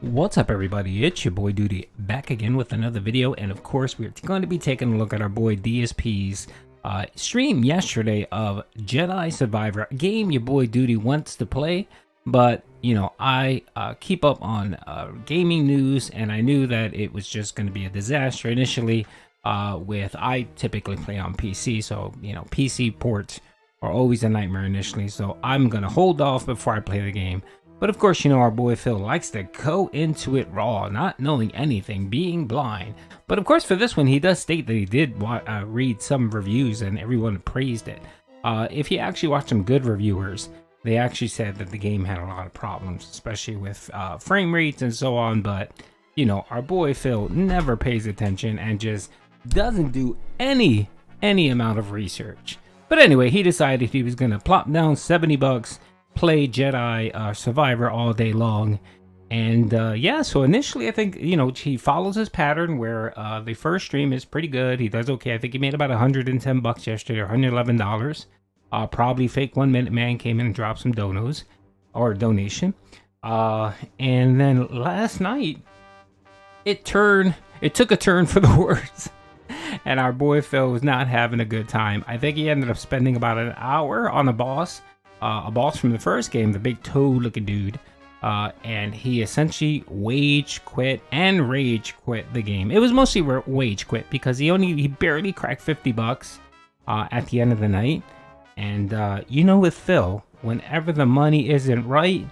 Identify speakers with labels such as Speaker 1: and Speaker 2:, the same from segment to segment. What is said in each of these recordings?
Speaker 1: What's up, everybody? It's your boy Duty back again with another video, and of course we're going to be taking a look at our boy DSP's stream yesterday of Jedi Survivor, a game your boy Duty wants to play, but you know, I keep up on gaming news, and I knew that it was just going to be a disaster initially. I typically play on PC, so you know, PC ports are always a nightmare initially, so I'm gonna hold off before I play the game. But of course, you know, our boy Phil likes to go into it raw, not knowing anything, being blind. But of course, for this one, he does state that he did read some reviews and everyone praised it. If you actually watch some good reviewers, they actually said that the game had a lot of problems, especially with frame rates and so on. But, you know, our boy Phil never pays attention and just doesn't do any amount of research. But anyway, he decided he was going to plop down 70 bucks, play Jedi Survivor all day long. And yeah, so initially I think, you know, he follows his pattern where the first stream is pretty good. He does okay. I think he made about 110 bucks yesterday, or $111. Probably fake 1 minute man came in and dropped some donos or donation. And then last night it took a turn for the worse. And our boy Phil was not having a good time. I think he ended up spending about an hour on a boss from the first game, the big toad looking dude, and he essentially rage quit the game. It was mostly wage quit because he barely cracked 50 bucks at the end of the night. And you know, with Phil, whenever the money isn't right,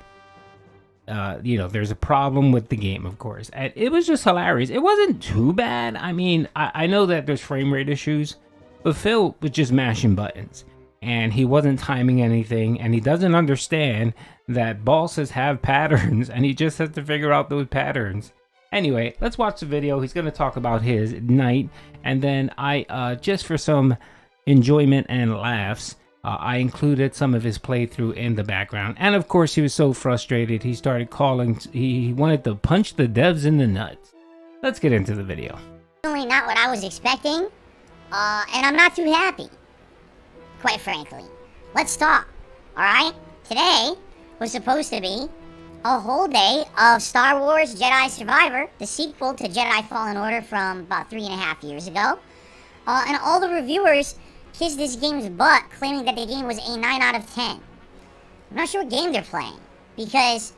Speaker 1: you know, there's a problem with the game, of course. And it was just hilarious. It wasn't too bad. I mean, I know that there's frame rate issues, but Phil was just mashing buttons. And he wasn't timing anything, and he doesn't understand that bosses have patterns, and he just has to figure out those patterns. Anyway, let's watch the video. He's going to talk about his night, and then I, just for some enjoyment and laughs, I included some of his playthrough in the background. And of course, he was so frustrated, he started calling, he wanted to punch the devs in the nuts. Let's get into the video.
Speaker 2: Definitely not what I was expecting, and I'm not too happy. Quite frankly. Let's talk, alright? Today was supposed to be a whole day of Star Wars Jedi Survivor, the sequel to Jedi Fallen Order from about 3.5 years ago. And all the reviewers kissed this game's butt, claiming that the game was a 9 out of 10. I'm not sure what game they're playing, because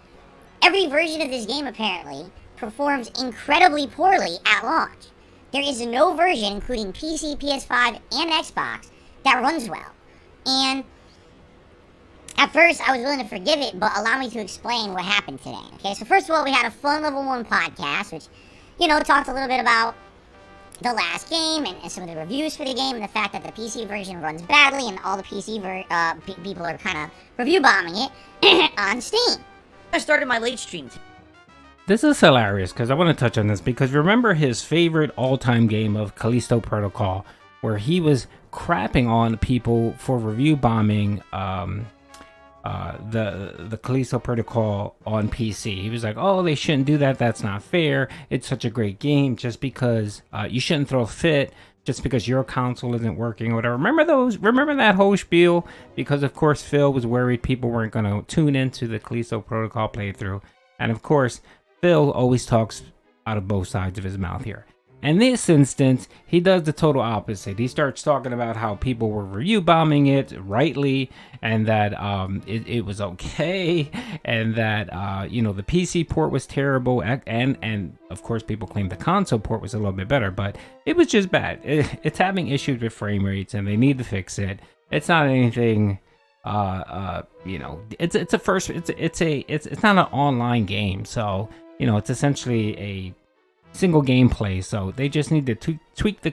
Speaker 2: every version of this game apparently performs incredibly poorly at launch. There is no version, including PC, PS5, and Xbox, that runs well. And at first I was willing to forgive it, but allow me to explain what happened today. Okay, so first of all, we had a fun level 1 podcast, which, you know, talked a little bit about the last game and some of the reviews for the game, and the fact that the PC version runs badly and all the PC people are kind of review bombing it on Steam.
Speaker 3: I started my late stream.
Speaker 1: This is hilarious because I want to touch on this, because remember his favorite all-time game of Callisto Protocol, where he was crapping on people for review bombing the Callisto Protocol on PC. He was like, oh, they shouldn't do that, that's not fair, it's such a great game, just because you shouldn't throw a fit just because your console isn't working or whatever. Remember that whole spiel? Because of course Phil was worried people weren't going to tune into the Callisto Protocol playthrough, and of course Phil always talks out of both sides of his mouth here. In this instance, he does the total opposite. He starts talking about how people were review bombing it rightly, and that it was okay, and that you know, the PC port was terrible, and of course people claim the console port was a little bit better, but it was just bad. It's having issues with frame rates, and they need to fix it. It's not anything. You know, it's not an online game, so you know, it's essentially a single gameplay, so they just need to tweak the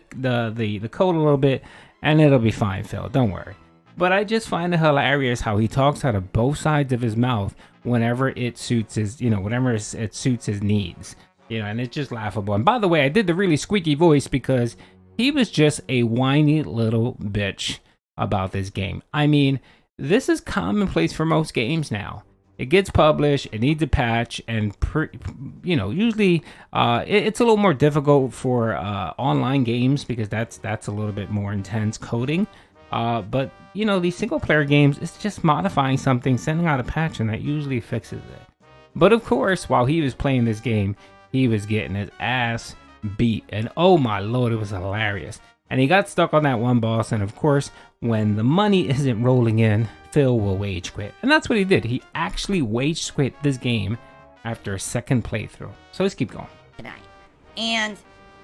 Speaker 1: code a little bit, and it'll be fine, Phil, don't worry. But I just find it hilarious how he talks out of both sides of his mouth whenever it suits his, you know, whenever it suits his needs, you know, and it's just laughable. And by the way, I did the really squeaky voice because he was just a whiny little bitch about this game. I mean, this is commonplace for most games now. It gets published, it needs a patch, and you know, usually it's a little more difficult for online games, because that's a little bit more intense coding. But you know, these single player games, it's just modifying something, sending out a patch, and that usually fixes it. But of course, while he was playing this game, he was getting his ass beat. And oh my lord, it was hilarious. And he got stuck on that one boss. And of course, when the money isn't rolling in, Phil will rage quit. And that's what he did. He actually rage quit this game after a second playthrough. So let's keep going.
Speaker 3: Tonight. And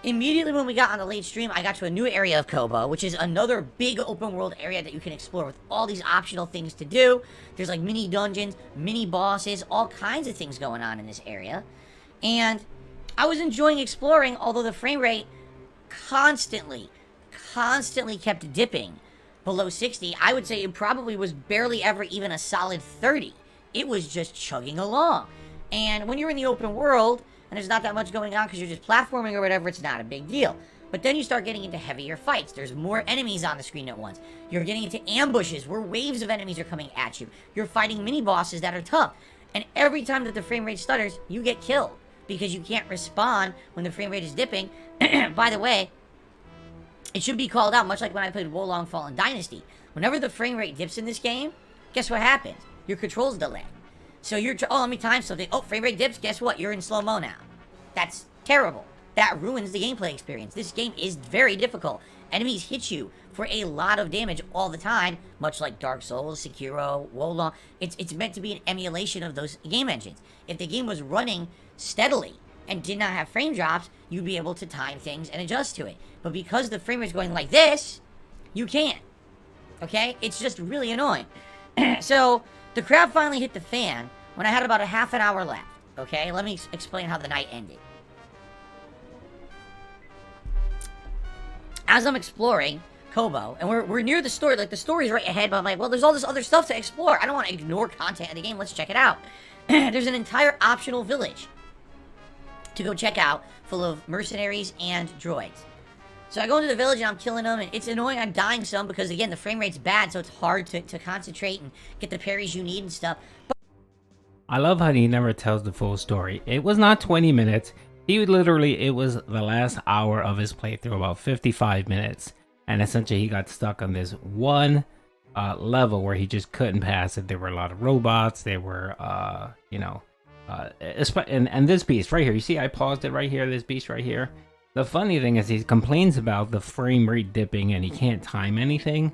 Speaker 3: immediately when we got on the late stream, I got to a new area of Kobo, which is another big open world area that you can explore with all these optional things to do. There's like mini dungeons, mini bosses, all kinds of things going on in this area. And I was enjoying exploring, although the frame rate constantly kept dipping below 60. I would say it probably was barely ever even a solid 30. It was just chugging along. And when you're in the open world, and there's not that much going on because you're just platforming or whatever, it's not a big deal. But then you start getting into heavier fights. There's more enemies on the screen at once. You're getting into ambushes where waves of enemies are coming at you. You're fighting mini-bosses that are tough. And every time that the frame rate stutters, you get killed because you can't respond when the frame rate is dipping. By the way, it should be called out, much like when I played Wolong Fallen Dynasty. Whenever the frame rate dips in this game, guess what happens? Your controls delay. So let me time something. Oh, frame rate dips. Guess what? You're in slow-mo now. That's terrible. That ruins the gameplay experience. This game is very difficult. Enemies hit you for a lot of damage all the time, much like Dark Souls, Sekiro, Wolong. It's meant to be an emulation of those game engines. If the game was running steadily and did not have frame drops, you'd be able to time things and adjust to it. But because the frame rate's going like this, you can't. Okay? It's just really annoying. So, the crap finally hit the fan when I had about a half an hour left. Okay? Let me explain how the night ended. As I'm exploring Kobo, and we're near the story, like the story's right ahead, but I'm like, well, there's all this other stuff to explore. I don't want to ignore content in the game. Let's check it out. There's an entire optional village to go check out, full of mercenaries and droids. So I go into the village and I'm killing them, and it's annoying. I'm dying some because, again, the frame rate's bad, so it's hard to concentrate and get the parries you need and stuff. But
Speaker 1: I love how he never tells the full story. It was not 20 minutes. He would literally, it was the last hour of his playthrough, about 55 minutes. And essentially he got stuck on this one level where he just couldn't pass it. There were a lot of robots. There were, and this beast right here. You see, I paused it right here, this beast right here. The funny thing is he complains about the frame rate dipping and he can't time anything.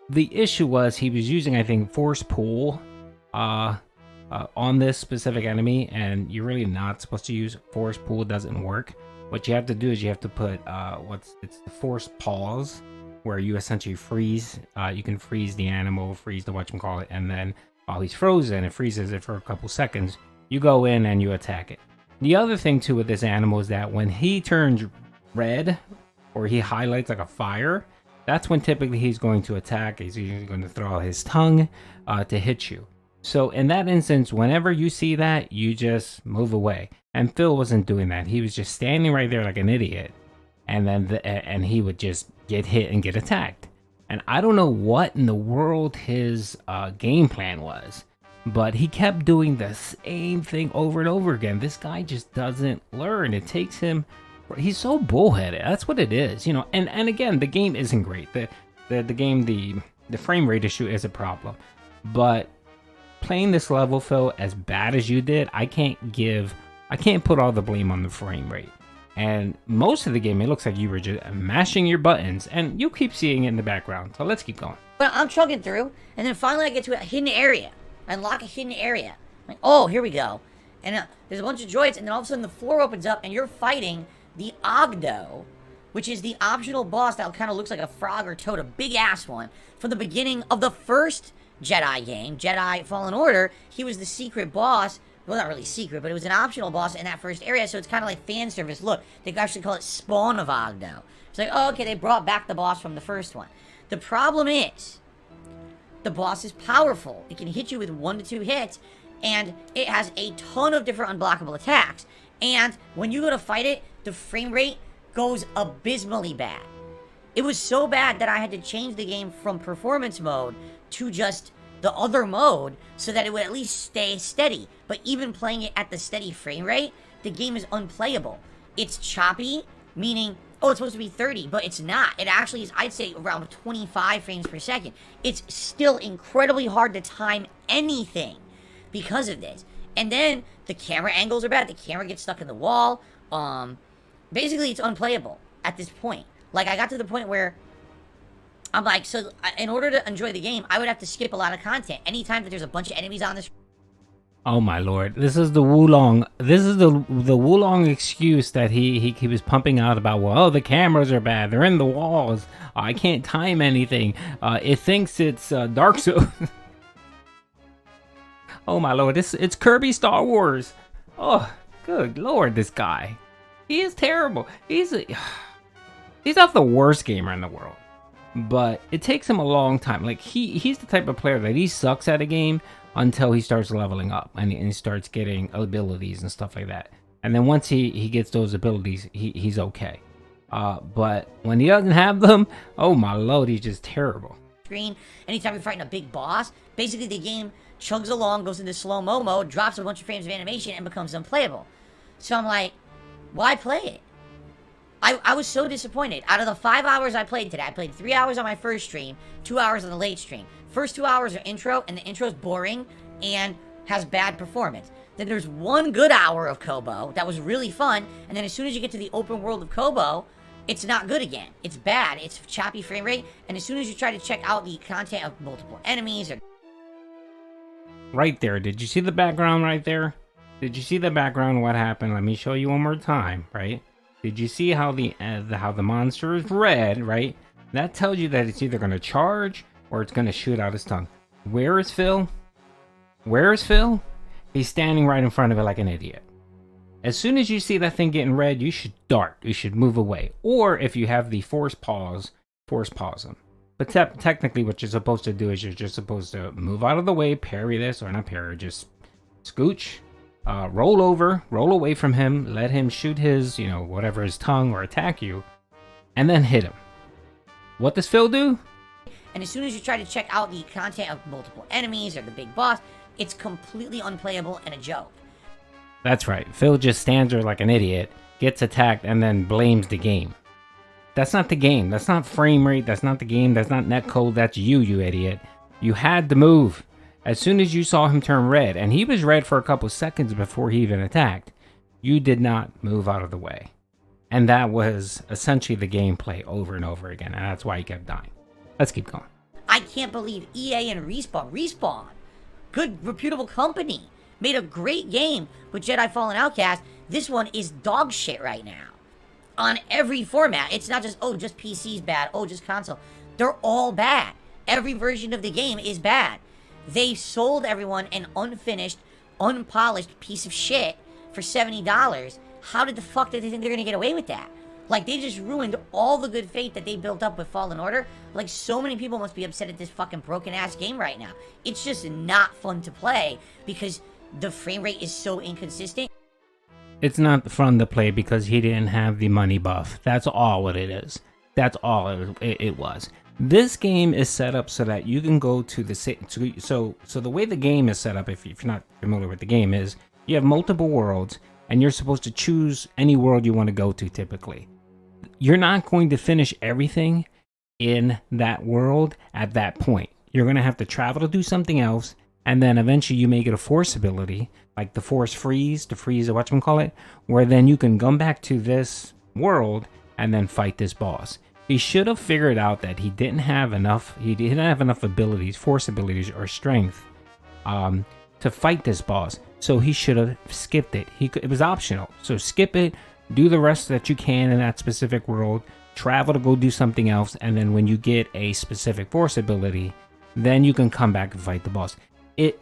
Speaker 1: The issue was he was using, I think, force pull on this specific enemy, and you're really not supposed to use force pull. It doesn't work. What you have to do is you have to put it's the force pause, where you essentially freeze. You can freeze the animal, freeze the whatchamacallit, and then while he's frozen, it freezes it for a couple seconds. You go in and you attack it. The other thing too with this animal is that when he turns red, or he highlights like a fire, that's when typically he's going to attack. He's usually going to throw out his tongue to hit you. So in that instance, whenever you see that, you just move away. And Phil wasn't doing that. He was just standing right there like an idiot. And then and he would just get hit and get attacked. And I don't know what in the world his game plan was, but he kept doing the same thing over and over again. This guy just doesn't learn. It takes him, he's so bullheaded. That's what it is, you know. And again, the game isn't great. The frame rate issue is a problem. But playing this level, Phil, as bad as you did, I can't put all the blame on the frame rate. And most of the game, it looks like you were just mashing your buttons, and you keep seeing it in the background. So let's keep going.
Speaker 3: But I'm chugging through, and then finally I get to a hidden area. I unlock a hidden area. I'm like, oh, here we go. And there's a bunch of droids, and then all of a sudden the floor opens up, and you're fighting the Ogdo, which is the optional boss that kind of looks like a frog or toad, a big-ass one, from the beginning of the first Jedi game, Jedi Fallen Order. He was the secret boss. Well, not really secret, but it was an optional boss in that first area, so it's kind of like fan service. Look, they actually call it Spawn of Ogdo. It's like, oh, okay, they brought back the boss from the first one. The problem is, the boss is powerful. It can hit you with 1 to 2 hits, and it has a ton of different unblockable attacks. And when you go to fight it, the frame rate goes abysmally bad. It was so bad that I had to change the game from performance mode to just the other mode so that it would at least stay steady. But even playing it at the steady frame rate, the game is unplayable. It's choppy, meaning, oh, it's supposed to be 30, but it's not. It actually is, I'd say, around 25 frames per second. It's still incredibly hard to time anything because of this. And then the camera angles are bad. The camera gets stuck in the wall. Basically, it's unplayable at this point. Like, I got to the point where I'm like, so in order to enjoy the game, I would have to skip a lot of content. Anytime that there's a bunch of enemies on this.
Speaker 1: Oh my lord, this is the Wulong. This is the Wulong excuse that he was pumping out about. Well, the cameras are bad. They're in the walls. I can't time anything. It thinks it's Dark Souls. Oh my lord, it's Kirby Star Wars. Oh, good lord, this guy. He is terrible. He's not the worst gamer in the world, but it takes him a long time. Like he's the type of player that he sucks at a game until he starts leveling up and he starts getting abilities and stuff like that. And then once he gets those abilities, he's okay. But when he doesn't have them, oh my lord, he's just terrible.
Speaker 3: Screen, anytime you're fighting a big boss, basically the game chugs along, goes into slow-mo mode, drops a bunch of frames of animation, and becomes unplayable. So I'm like, why play it? I was so disappointed. Out of the 5 hours I played today, I played 3 hours on my first stream, 2 hours on the late stream. First 2 hours are intro, and the intro's boring and has bad performance. Then there's 1 good hour of Kobo that was really fun, and then as soon as you get to the open world of Kobo, it's not good again. It's bad. It's choppy frame rate, and as soon as you try to check out the content of multiple enemies or...
Speaker 1: Right there. Did you see the background right there? Did you see the background? What happened? Let me show you one more time, right? Did you see how the monster is red, right? That tells you that it's either going to charge or it's going to shoot out his tongue. Where is Phil? Where is Phil? He's standing right in front of it like an idiot. As soon as you see that thing getting red, you should dart. You should move away. Or if you have the force pause them. But technically what you're supposed to do is you're just supposed to move out of the way, parry this, or not parry, just scooch, roll over, roll away from him, let him shoot his, whatever, his tongue or attack you, and then hit him. What does Phil do?
Speaker 3: And as soon as you try to check out the content of multiple enemies or the big boss, it's completely unplayable and a joke.
Speaker 1: That's right. Phil just stands there like an idiot, gets attacked, and then blames the game. That's not the game. That's not frame rate. That's not the game. That's not netcode. That's you idiot. You had to move. As soon as you saw him turn red, and he was red for a couple seconds before he even attacked, you did not move out of the way. And that was essentially the gameplay over and over again, and that's why he kept dying. Let's keep going.
Speaker 3: I can't believe EA and Respawn, good reputable company, made a great game with Jedi Fallen Outcast. This one is dog shit right now. On every format. It's not just, oh, just PC's bad, oh, just console. They're all bad. Every version of the game is bad. They sold everyone an unfinished, unpolished piece of shit for $70. How did the fuck did they think they're gonna get away with that? Like, they just ruined all the good faith that they built up with Fallen Order. Like, so many people must be upset at this fucking broken-ass game right now. It's just not fun to play because the frame rate is so inconsistent.
Speaker 1: It's not fun to play because he didn't have the money buff. That's all what it is. That's all it was. This game is set up so that you can go to the... So the way the game is set up, if you're not familiar with the game, is you have multiple worlds, and you're supposed to choose any world you want to go to, typically. You're not going to finish everything in that world at that point. You're going to have to travel to do something else, and then eventually you may get a force ability, like the force freeze, to freeze or whatchamacallit, where then you can come back to this world and then fight this boss. He should have figured out that he didn't have enough abilities, force abilities or strength to fight this boss. So he should have skipped it. It was optional. So skip it, do the rest that you can in that specific world, travel to go do something else, and then when you get a specific force ability, then you can come back and fight the boss.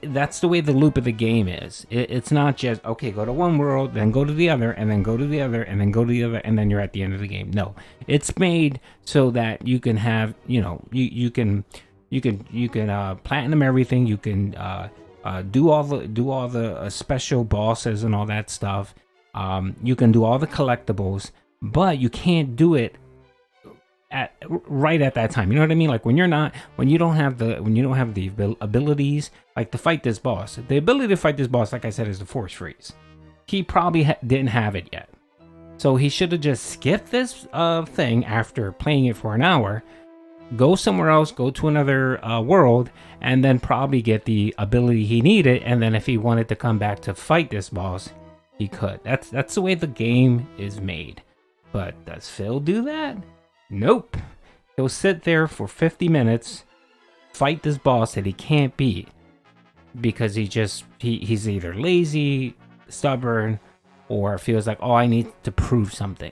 Speaker 1: That's the way the loop of the game is. It's not just, okay, go to one world, then go to the other, and then go to the other, and then go to the other, and then you're at the end of the game. No, it's made so that you can have, you can platinum everything. You can do all the special bosses and all that stuff. You can do all the collectibles, but you can't do it right at that time. You know what I mean? Like when you don't have the abilities, like to fight this boss. The ability to fight this boss, like I said, is the force freeze. He probably didn't have it yet, so he should have just skipped this thing after playing it for an hour, go somewhere else, go to another world, and then probably get the ability he needed. And then if he wanted to come back to fight this boss, he could. That's the way the game is made. But does Phil do that? Nope. He'll sit there for 50 minutes, fight this boss that he can't beat because he's either lazy, stubborn, or feels like, oh, I need to prove something.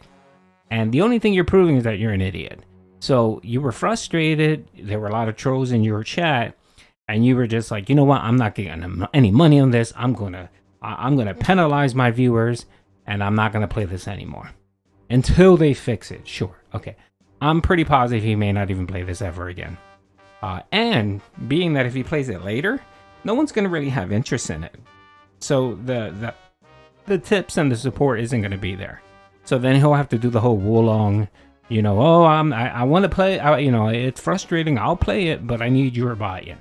Speaker 1: And the only thing you're proving is that you're an idiot. So you were frustrated. There were a lot of trolls in your chat, and you were just like, you know what? I'm not getting any money on this. I'm gonna penalize my viewers, and I'm not gonna play this anymore until they fix it. Sure, okay. I'm pretty positive he may not even play this ever again. And being that if he plays it later, no one's gonna really have interest in it. So the tips and the support isn't gonna be there. So then he'll have to do the whole Wulong, you know, oh, I want to play, you know, it's frustrating, I'll play it, but I need your buy-in.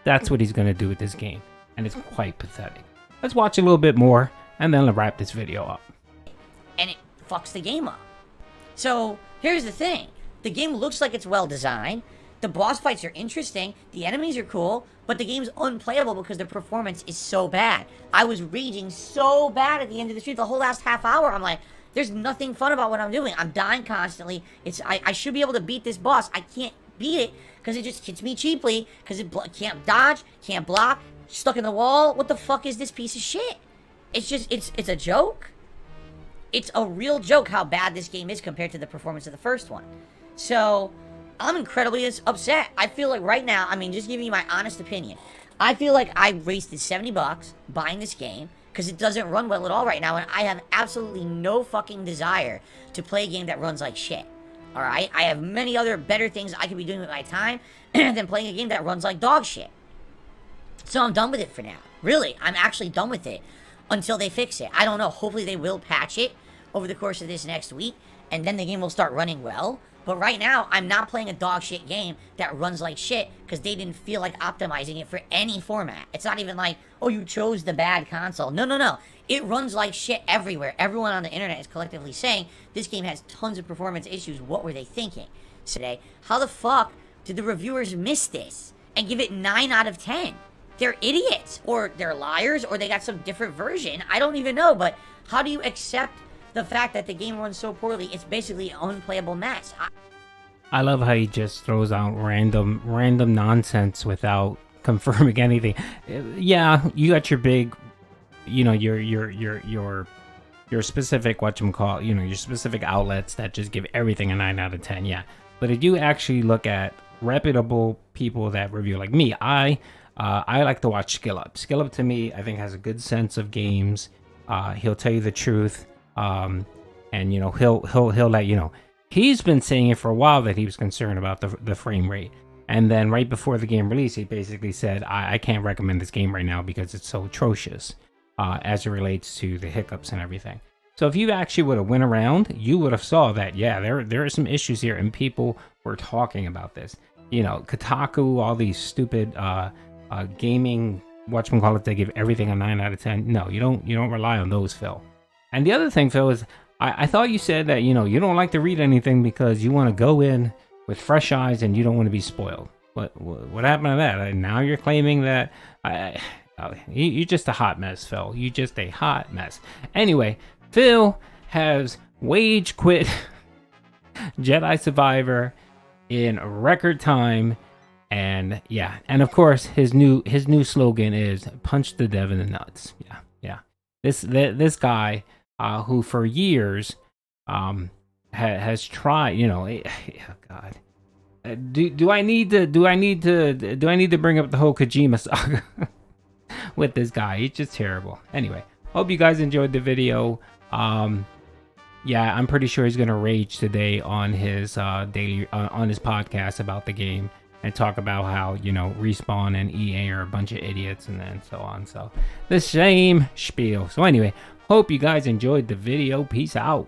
Speaker 1: That's what he's going to do with this game, and it's quite pathetic. Let's watch a little bit more, and then I'll wrap this video up.
Speaker 3: And it fucks the game up. So, here's the thing. The game looks like it's well designed, the boss fights are interesting, the enemies are cool, but the game's unplayable because the performance is so bad. I was raging so bad at the end of the stream, the whole last half hour, I'm like, there's nothing fun about what I'm doing. I'm dying constantly. I should be able to beat this boss. I can't beat it because it just hits me cheaply because it can't dodge, can't block, stuck in the wall. What the fuck is this piece of shit? It's just, it's a joke. It's a real joke how bad this game is compared to the performance of the first one. So, I'm incredibly upset. I feel like right now, I mean, just giving you my honest opinion, I feel like I wasted $70 buying this game because it doesn't run well at all right now, and I have absolutely no fucking desire to play a game that runs like shit. Alright? I have many other better things I could be doing with my time than playing a game that runs like dog shit. So I'm done with it for now. Really, I'm actually done with it until they fix it. I don't know. Hopefully they will patch it over the course of this next week, and then the game will start running well. But right now, I'm not playing a dog shit game that runs like shit because they didn't feel like optimizing it for any format. It's not even like, oh, you chose the bad console. No, no, no. It runs like shit everywhere. Everyone on the internet is collectively saying this game has tons of performance issues. What were they thinking today? How the fuck did the reviewers miss this and give it 9 out of 10? They're idiots, or they're liars, or they got some different version. I don't even know, but how do you accept the fact that the game runs so poorly? It's basically an unplayable mess.
Speaker 1: I love how he just throws out random nonsense without confirming anything. Yeah, you got your big, you know, your specific whatchamacallit, you know, your specific outlets that just give everything a 9 out of 10. Yeah, but if you actually look at reputable people that review, like me, I like to watch Skill-Up. Skill-Up to me, I think, has a good sense of games. He'll tell you the truth, and you know, he'll let you know. He's been saying it for a while that he was concerned about the frame rate. And then right before the game release, he basically said, I can't recommend this game right now because it's so atrocious as it relates to the hiccups and everything. So if you actually would have went around, you would have saw that, yeah, there are some issues here and people were talking about this. You know, Kotaku, all these stupid gaming, whatchamacallit, they give everything a 9 out of 10. No, you don't rely on those, Phil. And the other thing, Phil, is I thought you said that, you know, you don't like to read anything because you want to go in with fresh eyes and you don't want to be spoiled. What happened to that? And now you're claiming that you're just a hot mess, Phil. You're just a hot mess. Anyway, Phil has wage quit Jedi Survivor in record time, and yeah, and of course his new slogan is "Punch the dev in the nuts." Yeah. This guy. Who for years has tried, you know, oh God, do I need to bring up the whole Kojima saga with this guy? He's just terrible. Anyway, hope you guys enjoyed the video. Yeah, I'm pretty sure he's gonna rage today on his daily on his podcast about the game and talk about how, you know, Respawn and EA are a bunch of idiots and then so on. So the same spiel. So anyway, hope you guys enjoyed the video. Peace out.